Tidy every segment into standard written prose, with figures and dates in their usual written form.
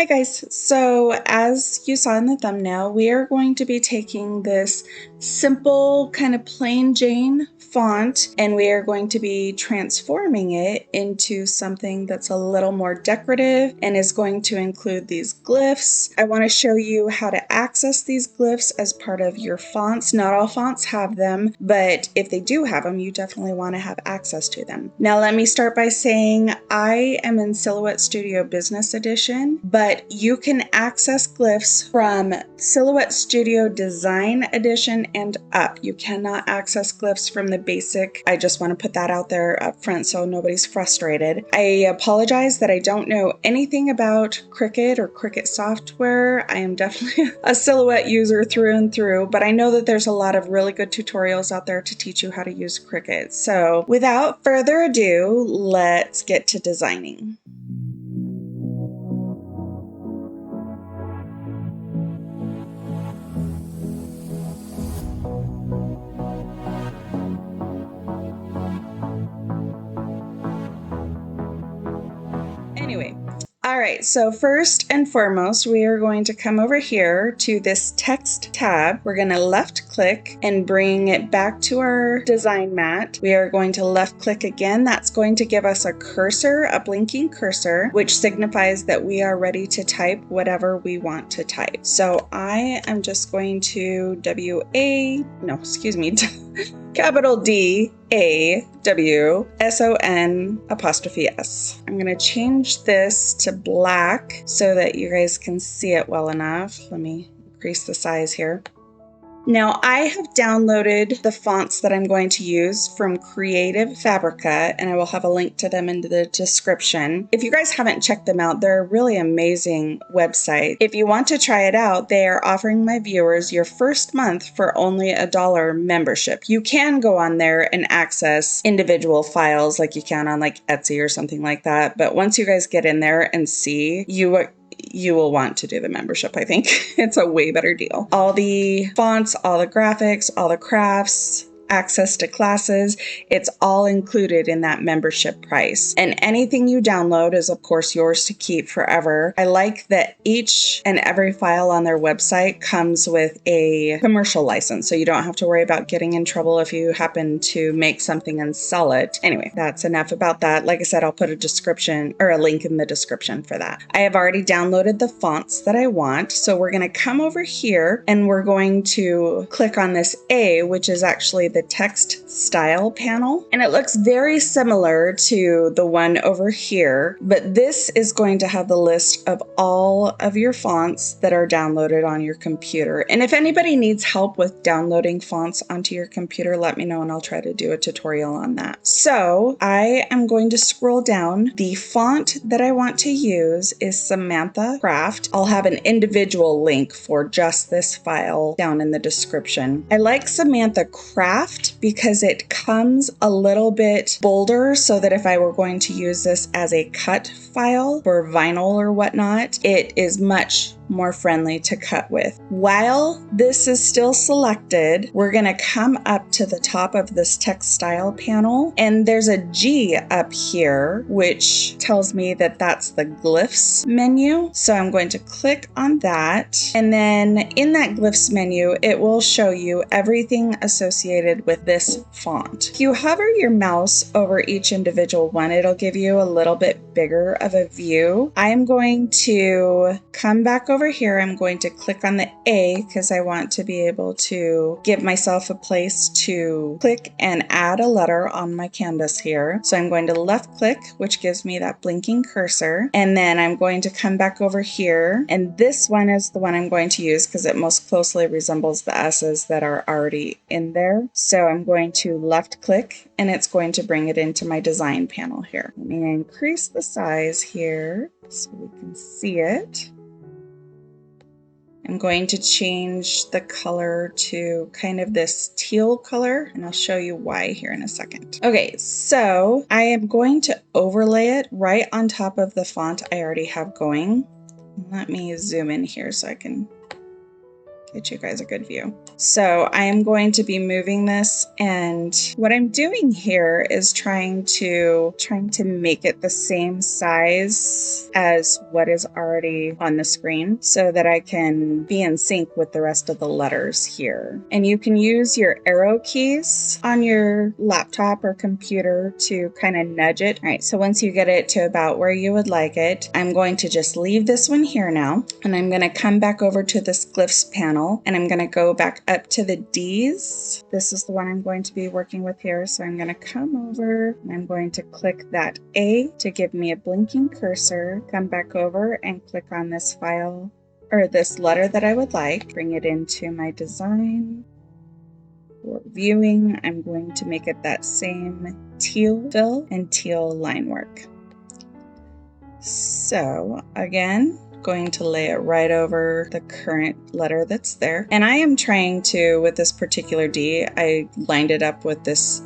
Hi guys, so as you saw in the thumbnail, we are going to be taking this simple kind of plain Jane font and we are going to be transforming it into something that's a little more decorative and is going to include these glyphs. I want to show you how to access these glyphs as part of your fonts. Not all fonts have them, but if they do have them, you definitely want to have access to them. Now let me start by saying I am in Silhouette Studio Business Edition, but you can access glyphs from Silhouette Studio Design Edition and up. You cannot access glyphs from the basic. I just want to put that out there up front so nobody's frustrated. I apologize that I don't know anything about Cricut or Cricut software. I am definitely a Silhouette user through and through, but I know that there's a lot of really good tutorials out there to teach you how to use Cricut. So without further ado, let's get to designing. Anyway, all right, so first and foremost, we are going to come over here to this text tab. We're going to left click and bring it back to our design mat. We are going to left click again. That's going to give us a cursor, a blinking cursor, which signifies that we are ready to type whatever we want to type. So I am just going to capital DAWSON''S. I'm going to change this to black so that you guys can see it well enough. Let me increase the size here. Now I have downloaded the fonts that I'm going to use from Creative FABRICA, and I will have a link to them in the description. If you guys haven't checked them out, they're a really amazing website. If you want to try it out, they are offering my viewers your first month for only $1 membership. You can go on there and access individual files like you can on like Etsy or something like that, but once you guys get in there and see, you will want to do the membership. I think it's a way better deal. All the fonts, all the graphics, all the crafts, access to classes, it's all included in that membership price. And anything you download is of course yours to keep forever. I like that each and every file on their website comes with a commercial license, so you don't have to worry about getting in trouble if you happen to make something and sell it. Anyway, that's enough about that. Like I said, I'll put a description or a link in the description for that. I have already downloaded the fonts that I want, so we're going to come over here and we're going to click on this A, which is actually the text style panel, and it looks very similar to the one over here, but this is going to have the list of all of your fonts that are downloaded on your computer. And if anybody needs help with downloading fonts onto your computer, let me know and I'll try to do a tutorial on that. So I am going to scroll down. The font that I want to use is Samantha Craft. I'll have an individual link for just this file down in the description. I like Samantha Craft because it comes a little bit bolder, so that if I were going to use this as a cut file for vinyl or whatnot, it is much more friendly to cut with. While this is still selected, we're going to come up to the top of this text style panel, and there's a G up here, which tells me that that's the glyphs menu. So I'm going to click on that, and then in that glyphs menu, it will show you everything associated with this font. If you hover your mouse over each individual one, it'll give you a little bit bigger of a view. I'm going to come back over here. I'm going to click on the A because I want to be able to give myself a place to click and add a letter on my canvas here. So I'm going to left click, which gives me that blinking cursor. And then I'm going to come back over here. And this one is the one I'm going to use because it most closely resembles the S's that are already in there. So I'm going to left click and it's going to bring it into my design panel here. Let me increase the size here so we can see it. I'm going to change the color to kind of this teal color, and I'll show you why here in a second. Okay, so I am going to overlay it right on top of the font I already have going. Let me zoom in here so I can get you guys a good view. So I am going to be moving this, and what I'm doing here is trying to make it the same size as what is already on the screen so that I can be in sync with the rest of the letters here. And you can use your arrow keys on your laptop or computer to kind of nudge it. All right, so once you get it to about where you would like it, I'm going to just leave this one here now, and I'm going to come back over to this glyphs panel, and I'm going to go back up to the D's. This is the one I'm going to be working with here. So I'm going to come over and I'm going to click that A to give me a blinking cursor, come back over and click on this file or this letter that I would like, bring it into my design. For viewing, I'm going to make it that same teal fill and teal line work. So again, going to lay it right over the current letter that's there. And I am trying to, with this particular D, I lined it up with this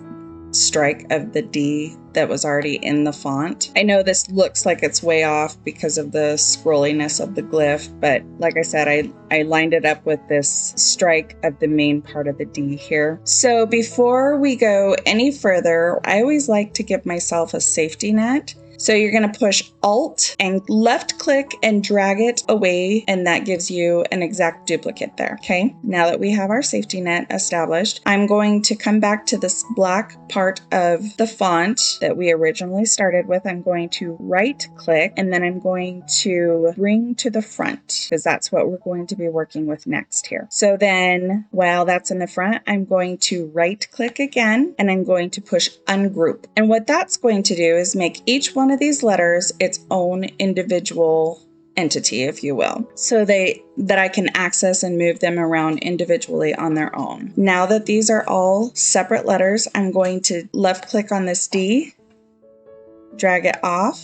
strike of the D that was already in the font. I know this looks like it's way off because of the scrolliness of the glyph, but like I said, I lined it up with this strike of the main part of the D here. So before we go any further, I always like to give myself a safety net. So you're going to push Alt and left click and drag it away, and that gives you an exact duplicate there. Okay, now that we have our safety net established, I'm going to come back to this black part of the font that we originally started with. I'm going to right click, and then I'm going to bring to the front, because that's what we're going to be working with next here. So then while that's in the front, I'm going to right click again, and I'm going to push ungroup. And what that's going to do is make each one of these letters its own individual entity, if you will, so that I can access and move them around individually on their own. Now that these are all separate letters, I'm going to left click on this D, drag it off,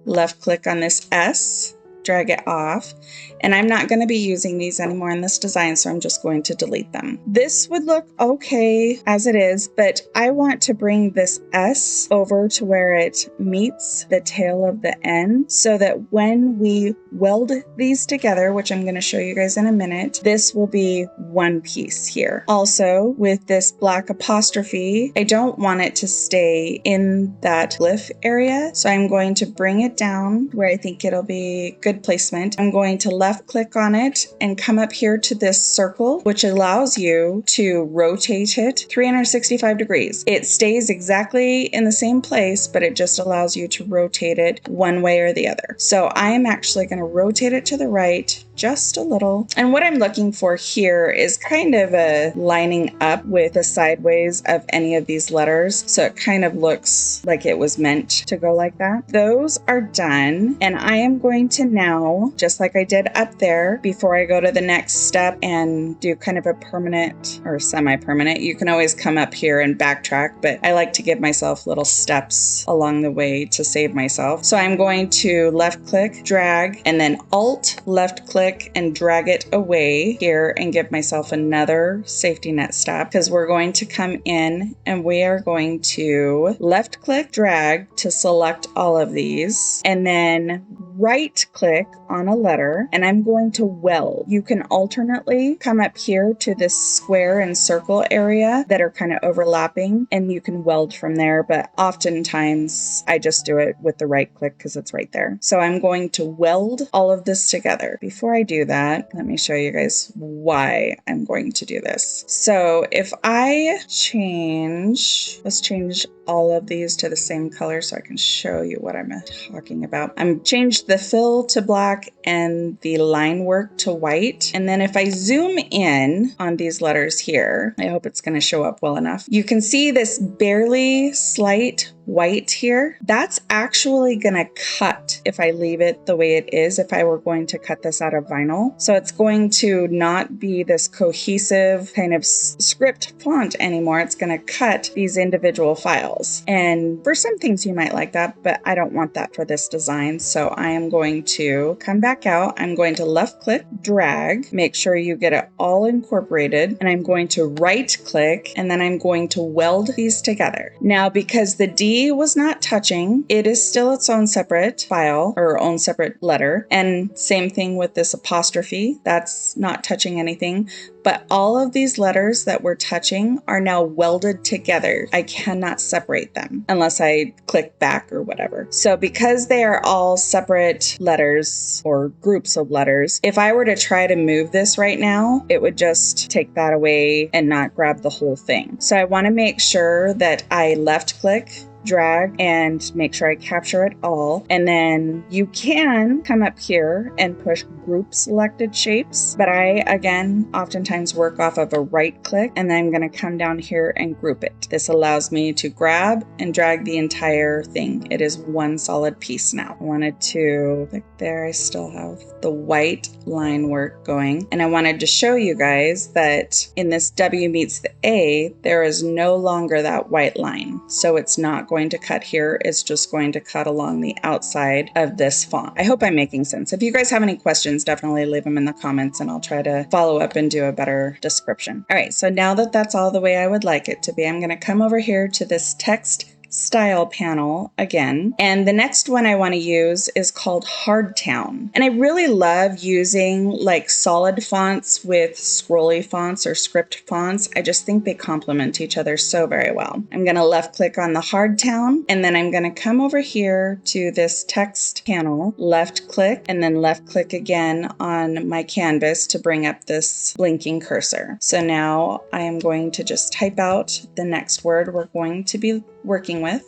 left click on this S, drag it off, and I'm not going to be using these anymore in this design, so I'm just going to delete them. This would look okay as it is, but I want to bring this S over to where it meets the tail of the N, so that when we weld these together, which I'm going to show you guys in a minute, this will be one piece here. Also, with this black apostrophe, I don't want it to stay in that glyph area, so I'm going to bring it down where I think it'll be good placement. I'm going to left click on it and come up here to this circle, which allows you to rotate it 365 degrees. It stays exactly in the same place, but it just allows you to rotate it one way or the other. So I am actually going to rotate it to the right just a little. And what I'm looking for here is kind of a lining up with the sideways of any of these letters. So it kind of looks like it was meant to go like that. Those are done. And I am going to now, just like I did up there, before I go to the next step and do kind of a permanent or semi-permanent, you can always come up here and backtrack, but I like to give myself little steps along the way to save myself. So I'm going to left click, drag, and then Alt, left click, and drag it away here and give myself another safety net step, because we're going to come in and we are going to left click, drag to select all of these, and then right click on a letter, and I'm going to weld. You can alternately come up here to this square and circle area that are kind of overlapping, and you can weld from there, but oftentimes I just do it with the right click because it's right there. So I'm going to weld all of this together. Before I do that, let me show you guys why I'm going to do this. So if I let's change all of these to the same color so I can show you what I'm talking about. I'm changed the fill to black and the line work to white. And then if I zoom in on these letters here, I hope it's going to show up well enough. You can see this barely slight white here. That's actually going to cut if I leave it the way it is, if I were going to cut this out of vinyl. So it's going to not be this cohesive kind of script font anymore. It's going to cut these individual files. And for some things you might like that, but I don't want that for this design. So I am going to come back out. I'm going to left click, drag, make sure you get it all incorporated. And I'm going to right click, and then I'm going to weld these together. Now, because the D D was not touching. It is still its own separate file or own separate letter. And same thing with this apostrophe. That's not touching anything. But all of these letters that we're touching are now welded together. I cannot separate them unless I click back or whatever. So because they are all separate letters or groups of letters, if I were to try to move this right now, it would just take that away and not grab the whole thing. So I want to make sure that I left click, drag, and make sure I capture it all. And then you can come up here and push group selected shapes, but I, again, oftentimes work off of a right click, and then I'm going to come down here and group it. This allows me to grab and drag the entire thing. It is one solid piece now. I wanted to click there. I still have the white line work going, and I wanted to show you guys that in this W meets the A, there is no longer that white line. So it's not going to cut here. It's just going to cut along the outside of this font. I hope I'm making sense. If you guys have any questions, definitely leave them in the comments and I'll try to follow up and do a better description. All right, so now that that's all the way I would like it to be, I'm going to come over here to this text style panel again. And the next one I want to use is called HARDTOWN. And I really love using like solid fonts with swirly fonts or script fonts. I just think they complement each other so very well. I'm going to left click on the HARDTOWN, and then I'm going to come over here to this text panel, left click, and then left click again on my canvas to bring up this blinking cursor. So now I am going to just type out the next word we're going to be working with.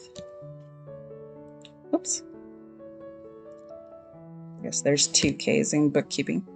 Oops. I guess there's 2 Ks in bookkeeping.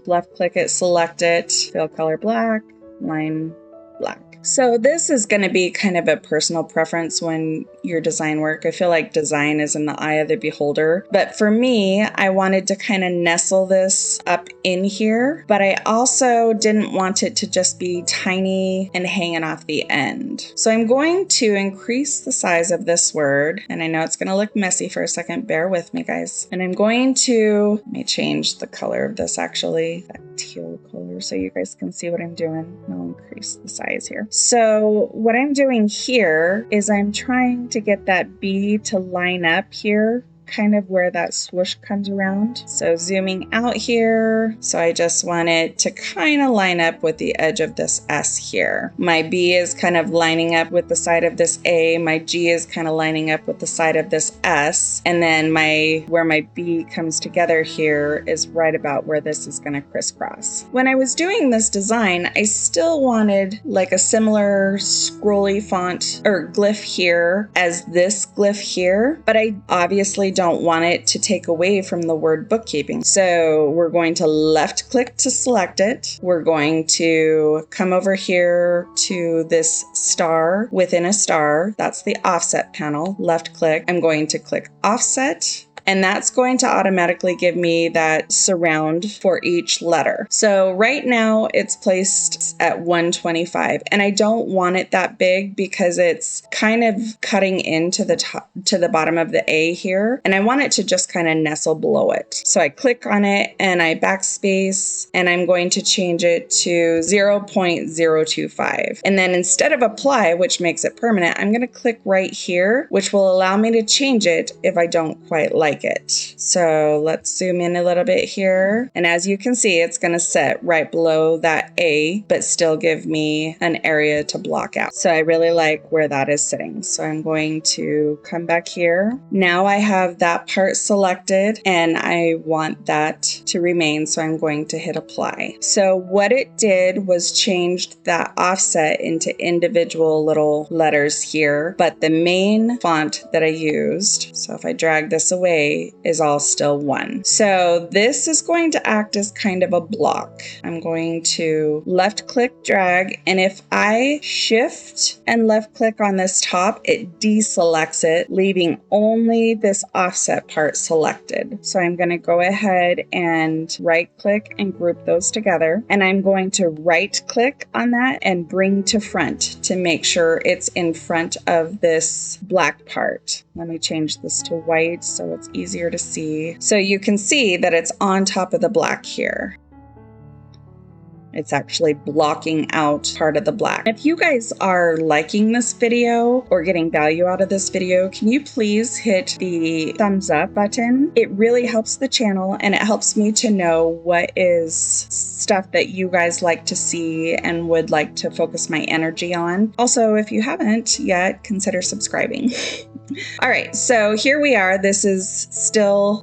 Left click it, select it, fill color black, line black. So this is going to be kind of a personal preference when your design work. I feel like design is in the eye of the beholder. But for me, I wanted to kind of nestle this up in here, but I also didn't want it to just be tiny and hanging off the end. So I'm going to increase the size of this word, and I know it's going to look messy for a second. Bear with me, guys. And I'm going to, let me change the color of this actually, that teal color, so you guys can see what I'm doing. I'll increase the size here. So what I'm doing here is I'm trying to get that B to line up here, kind of where that swoosh comes around. So zooming out here. So I just want it to kind of line up with the edge of this S here. My B is kind of lining up with the side of this A. My G is kind of lining up with the side of this S. And then where my B comes together here is right about where this is going to crisscross. When I was doing this design, I still wanted like a similar scrolly font or glyph here as this glyph here, but I obviously don't want it to take away from the word bookkeeping. So we're going to left click to select it. We're going to come over here to this star within a star. That's the offset panel. Left click. I'm going to click offset. And that's going to automatically give me that surround for each letter. So right now it's placed at 125, and I don't want it that big because it's kind of cutting into the top, to the bottom of the A here, and I want it to just kind of nestle below it. So I click on it and I backspace, and I'm going to change it to 0.025. And then instead of apply, which makes it permanent, I'm going to click right here, which will allow me to change it if I don't quite like it. So let's zoom in a little bit here. And as you can see, it's going to set right below that A, but still give me an area to block out. So I really like where that is sitting. So I'm going to come back here. Now I have that part selected and I want that to remain. So I'm going to hit apply. So what it did was changed that offset into individual little letters here, but the main font that I used, so if I drag this away, is all still one. So this is going to act as kind of a block. I'm going to left click, drag, and if I shift and left click on this top, it deselects it, leaving only this offset part selected. So I'm going to go ahead and right click and group those together. And I'm going to right click on that and bring to front to make sure it's in front of this black part. Let me change this to white so it's easier to see. So you can see that it's on top of the black here. It's actually blocking out part of the black. If you guys are liking this video or getting value out of this video, can you please hit the thumbs up button? It really helps the channel and it helps me to know what is stuff that you guys like to see and would like to focus my energy on. Also, if you haven't yet, consider subscribing. All right, so here we are. This is still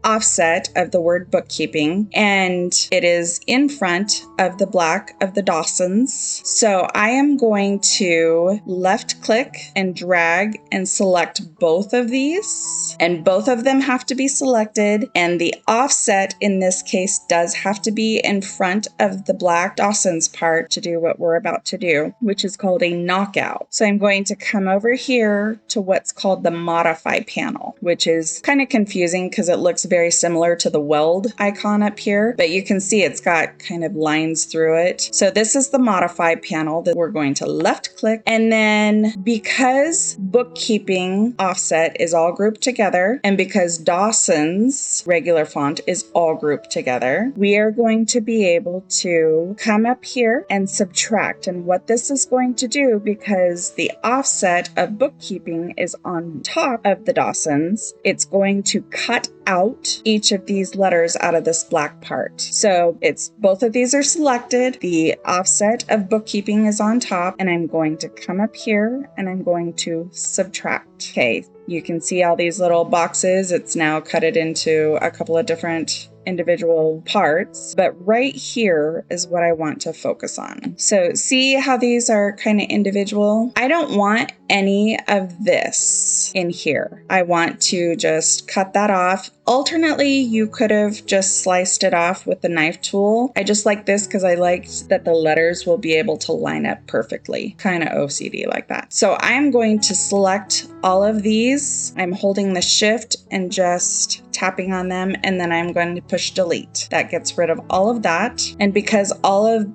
offset of the word bookkeeping, and it is in front of the black of the Dawsons. So I am going to left click and drag and select both of these, and both of them have to be selected, and the offset in this case does have to be in front of the black Dawsons part to do what we're about to do, which is called a knockout. So I'm going to come over here to what's called the modify panel, which is kind of confusing because it looks very similar to the weld icon up here, but you can see it's got kind of lines through it. So this is the modify panel that we're going to left click, and then because bookkeeping offset is all grouped together, and because Dawson's regular font is all grouped together, we are going to be able to come up here and subtract. And what this is going to do, because the offset of bookkeeping is on top of the Dawsons, it's going to cut out each of these letters out of this black part. So it's both of these are selected, the offset of bookkeeping is on top, and I'm going to come up here and I'm going to subtract. Okay, you can see all these little boxes. It's now cut it into a couple of different individual parts, but right here is what I want to focus on. So see how these are kind of individual? I don't want any of this in here. I want to just cut that off. Alternately, you could have just sliced it off with the knife tool. I just like this because I liked that the letters will be able to line up perfectly, kind of OCD like that. So I'm going to select all of these. I'm holding the shift and just tapping on them, and then I'm going to push delete. That gets rid of all of that. And because all of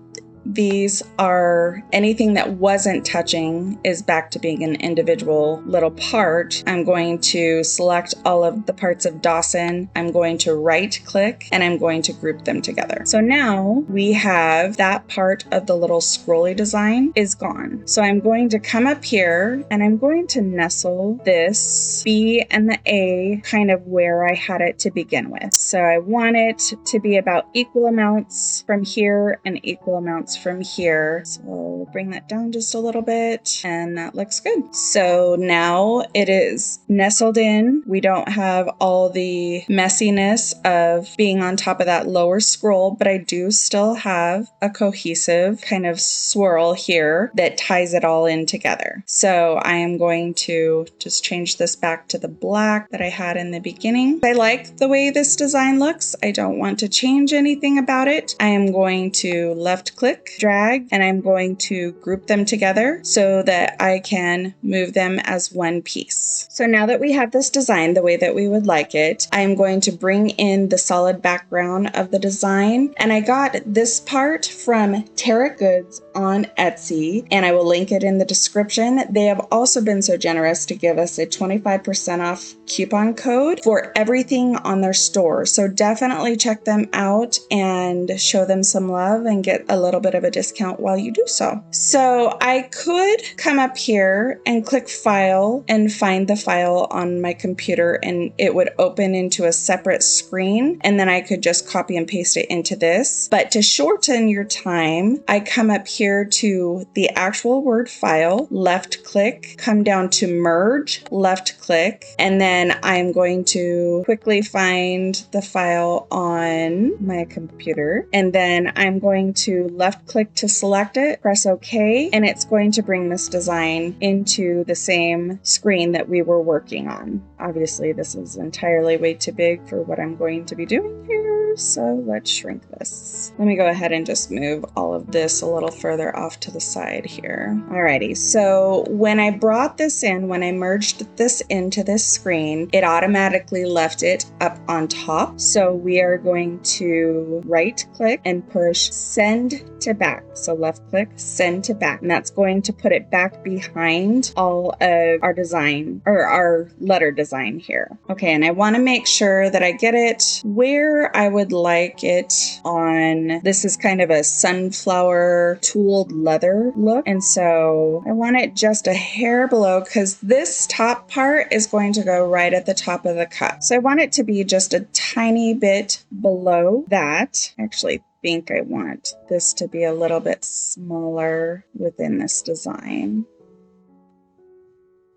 these are anything that wasn't touching is back to being an individual little part, I'm going to select all of the parts of Dawson. I'm going to right click and I'm going to group them together. So now we have that part of the little scrolly design is gone. So I'm going to come up here and I'm going to nestle this B and the A kind of where I had it to begin with. So I want it to be about equal amounts from here and equal amounts from here. So we'll bring that down just a little bit, and that looks good. So now it is nestled in. We don't have all the messiness of being on top of that lower scroll, but I do still have a cohesive kind of swirl here that ties it all in together. So I am going to just change this back to the black that I had in the beginning. I like the way this design looks. I don't want to change anything about it. I am going to left click, drag, and I'm going to group them together so that I can move them as one piece. So now that we have this design the way that we would like it, I'm going to bring in the solid background of the design. And I got this part from Terra Goods on Etsy, and I will link it in the description. They have also been so generous to give us a 25% off coupon code for everything on their store. So definitely check them out and show them some love and get a little bit of a discount while you do so. So I could come up here and click file and find the file on my computer, and it would open into a separate screen, and then I could just copy and paste it into this. But to shorten your time, I come up here to the actual Word file, left click, come down to merge, left click, and then I'm going to quickly find the file on my computer, and then I'm going to left click to select it, press OK, and it's going to bring this design into the same screen that we were working on. Obviously, this is entirely way too big for what I'm going to be doing here, so let's shrink this. Let me go ahead and just move all of this a little further off to the side here. Alrighty, so when I brought this in, when I merged this into this screen, it automatically left it up on top. So we are going to right click and push send to to back. So left click, send to back. And that's going to put it back behind all of our design, or our letter design here. Okay, and I want to make sure that I get it where I would like it on. This is kind of a sunflower tooled leather look. And so I want it just a hair below, because this top part is going to go right at the top of the cup. So I want it to be just a tiny bit below that. Actually, I think I want this to be a little bit smaller within this design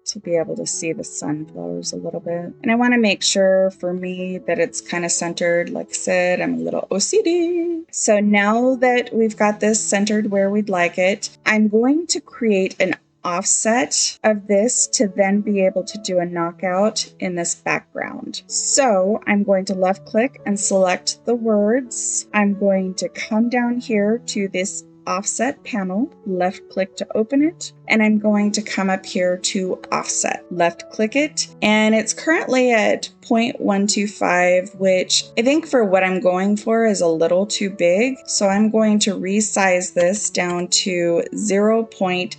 to be able to see the sunflowers a little bit. And I want to make sure for me that it's kind of centered. Like I said, I'm a little OCD. So now that we've got this centered where we'd like it, I'm going to create an offset of this to then be able to do a knockout in this background. So I'm going to left click and select the words. I'm going to come down here to this offset panel, left click to open it, and I'm going to come up here to offset, left click it, and it's currently at 0.125, which I think for what I'm going for is a little too big. So I'm going to resize this down to 0.050,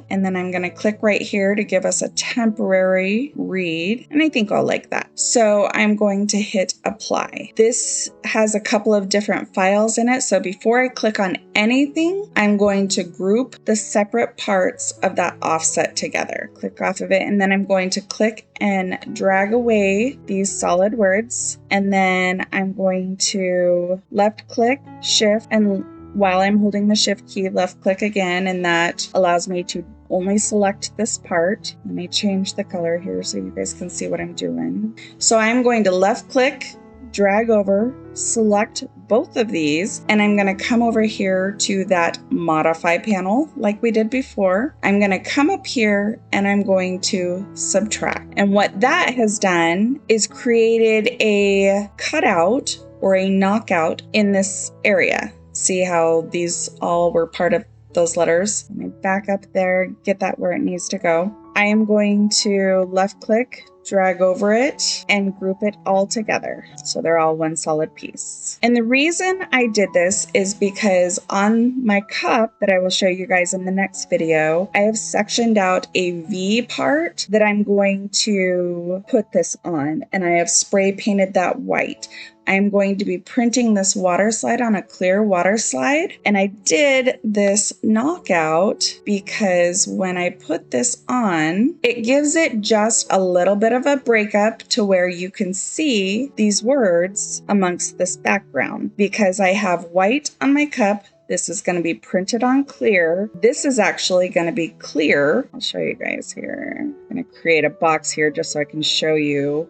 and then I'm going to click right here to give us a temporary read, and I think I'll like that. So I'm going to hit apply. This has a couple of different files in it, so before I click on anything, I'm going to group the separate parts of that offset together. Click off of it, and then I'm going to click and drag away these solid words, and then I'm going to left click, shift, and while I'm holding the shift key, left click again, and that allows me to only select this part. Let me change the color here so you guys can see what I'm doing. So I'm going to left click, drag over, select both of these, and I'm going to come over here to that modify panel like we did before. I'm going to come up here and I'm going to subtract. And what that has done is created a cutout or a knockout in this area. See how these all were part of those letters? Let me back up there, get that where it needs to go. I am going to left click, drag over it, and group it all together so they're all one solid piece. And the reason I did this is because on my cup that I will show you guys in the next video, I have sectioned out a V part that I'm going to put this on, and I have spray painted that white. I'm going to be printing this water slide on a clear water slide. And I did this knockout because when I put this on, it gives it just a little bit of a breakup to where you can see these words amongst this background. Because I have white on my cup, this is going to be printed on clear. This is actually going to be clear. I'll show you guys here. I'm going to create a box here just so I can show you.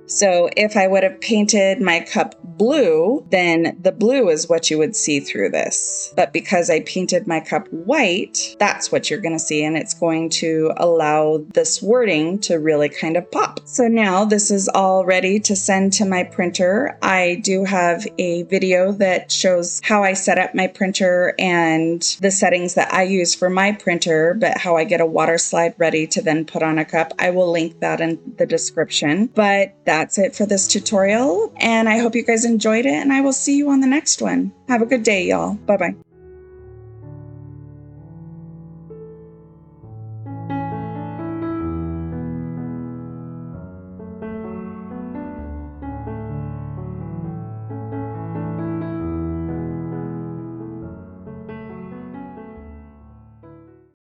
So if I would have painted my cup blue, then the blue is what you would see through this. But because I painted my cup white, that's what you're going to see, and it's going to allow this wording to really kind of pop. So now this is all ready to send to my printer. I do have a video that shows how I set up my printer and the settings that I use for my printer, but how I get a water slide ready to then put on a cup. I will link that in the description. But that's it for this tutorial, and I hope you guys enjoyed it, and I will see you on the next one. Have a good day, y'all. Bye-bye.